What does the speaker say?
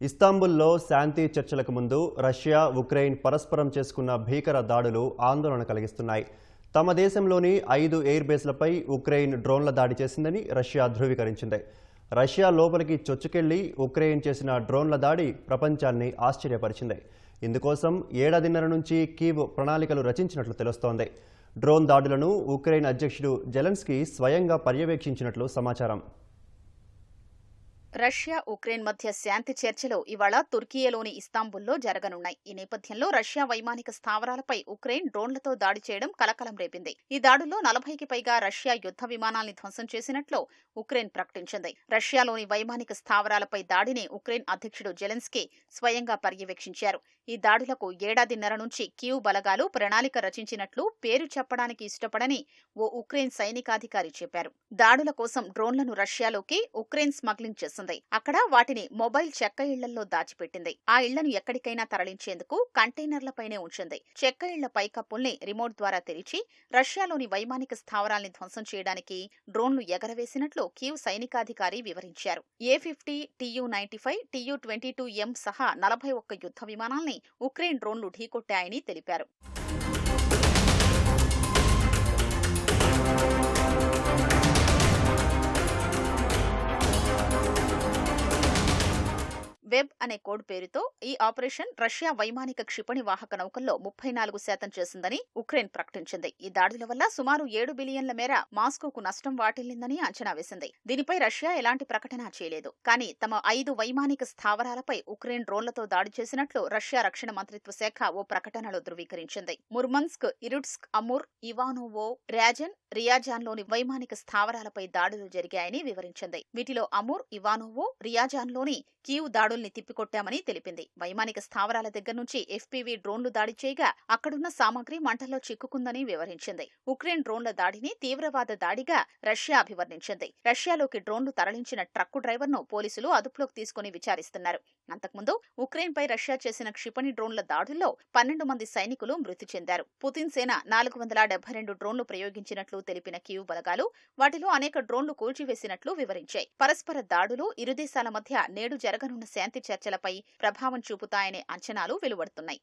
ఇస్తాంబుల్లో శాంతి చర్చలకు ముందు Russia, Ukraine పరస్పరం చేసుకున్న భీకర దాడులు ఆందోళన కలిగిస్తున్నాయి. తమ దేశంలోని 5 ఎయిర్ బేస్లపై ఉక్రెయిన్ డ్రోన్ల దాడి చేసిందని రష్యా ధృవీకరించింది. రష్యా లోపలికి చొచ్చుకెళ్లి ఉక్రెయిన్ చేసిన డ్రోన్ల దాడి ప్రపంచాన్ని ఆశ్చర్యపరిచింది. ఇందుకోసం ఏడాదిన్నర నుంచి కీవ్ ప్రణాళికలు రచించినట్లు తెలుస్తోంది. డ్రోన్ దాడులను ఉక్రెయిన్ అధ్యక్షుడు జెలెన్స్కీ స్వయంగా పర్యవేక్షించినట్లు సమాచారం. రష్యా, ఉక్రెయిన్ మధ్య శాంతి చర్చలు ఇవాళ తుర్కియేలోని ఇస్తాంబుల్లో జరగనున్నాయి. ఈ నేపథ్యంలో రష్యా వైమానిక స్థావరాలపై ఉక్రెయిన్ డ్రోన్లతో దాడి చేయడం కలకలం రేపింది. ఈ దాడుల్లో 40కి పైగా రష్యా యుద్ధ విమానాల్ని ధ్వంసం చేసినట్లు ఉక్రెయిన్ ప్రకటించింది. రష్యాలోని వైమానిక స్థావరాలపై దాడిని ఉక్రెయిన్ అధ్యక్షుడు జెలెన్స్కీ స్వయంగా పర్యవేక్షించారు. ఈ దాడులకు ఏడాదిన్నర నుంచి కీవ్ బలగాలు ప్రణాళిక రచించినట్లు పేరు చెప్పడానికి ఇష్టపడని ఓ ఉక్రెయిన్ సైనికాధికారి చెప్పారు. దాడుల కోసం డ్రోన్లను రష్యాలోకి ఉక్రెయిన్ స్మగ్లింగ్ చేసింది. అక్కడ వాటిని మొబైల్ చెక్క ఇళ్లలో దాచిపెట్టింది. ఆ ఇళ్లను ఎక్కడికైనా తరలించేందుకు కంటైనర్లపైనే ఉంచింది. చెక్క ఇళ్ల పైకప్పుల్ని రిమోట్ ద్వారా తెరిచి రష్యాలోని వైమానిక స్థావరాల్ని ధ్వంసం చేయడానికి డ్రోన్లు ఎగరవేసినట్లు కీవ్ సైనికాధికారి వివరించారు. A-50, Tu-95, Tu-22M సహా 41 యుద్ధ విమానాల్ని ఉక్రెయిన్ డ్రోన్లు ఢీకొట్టాయని తెలిపారు. వెబ్ అనే కోడ్ పేరుతో ఈ ఆపరేషన్ రష్యా వైమానిక క్షిపణి వాహక నౌకల్లో 34% చేసిందని ఉక్రెయిన్ ప్రకటించింది. ఈ దాడుల వల్ల సుమారు 7 బిలియన్ల మేర మాస్కోకు నష్టం వాటిల్లిందని అంచనా వేసింది. దీనిపై రష్యా ఎలాంటి ప్రకటన చేయలేదు. కానీ తమ 5 వైమానిక స్థావరాలపై ఉక్రెయిన్ డ్రోన్లతో దాడి చేసినట్లు రష్యా రక్షణ మంత్రిత్వ శాఖ ఓ ప్రకటనలో ధృవీకరించింది. ముర్మన్స్క్, ఇరుట్స్క్, అమూర్, ఇవానోవో, రియాజాన్లోని వైమానిక స్థావరాలపై దాడులు జరిగాయని వివరించింది. వీటిలో అమూర్, ఇవానోవో, రియాజాన్లోని కీవ్ దాడుల్ని తిప్పికొట్టామని తెలిపింది. వైమానిక స్థావరాల దగ్గర నుంచి FPV డ్రోన్లు దాడి చేయగా అక్కడున్న సామగ్రి మంటల్లో చిక్కుకుందని వివరించింది. ఉక్రెయిన్ డ్రోన్ల దాడిని తీవ్రవాద దాడిగా రష్యా అభివర్ణించింది. రష్యాలోకి డ్రోన్లు తరలించిన ట్రక్కు డ్రైవర్ను పోలీసులు అదుపులోకి తీసుకుని విచారిస్తున్నారు. అంతకుముందు ఉక్రెయిన్ పై రష్యా చేసిన క్షిపణి డ్రోన్ల దాడుల్లో 12 మంది సైనికులు మృతి చెందారు. పుతిన్ సేన 472 డ్రోన్లు ప్రయోగించినట్లు తెలిపిన కీవ్ బలగాలు వాటిలో అనేక డ్రోన్లు కూల్చివేసినట్లు వివరించాయి. పరస్పర దాడులు ఇరు దేశాల మధ్య నేడు జరగనున్న శాంతి చర్చలపై ప్రభావం చూపుతాయనే అంచనాలు వెలువడుతున్నాయి.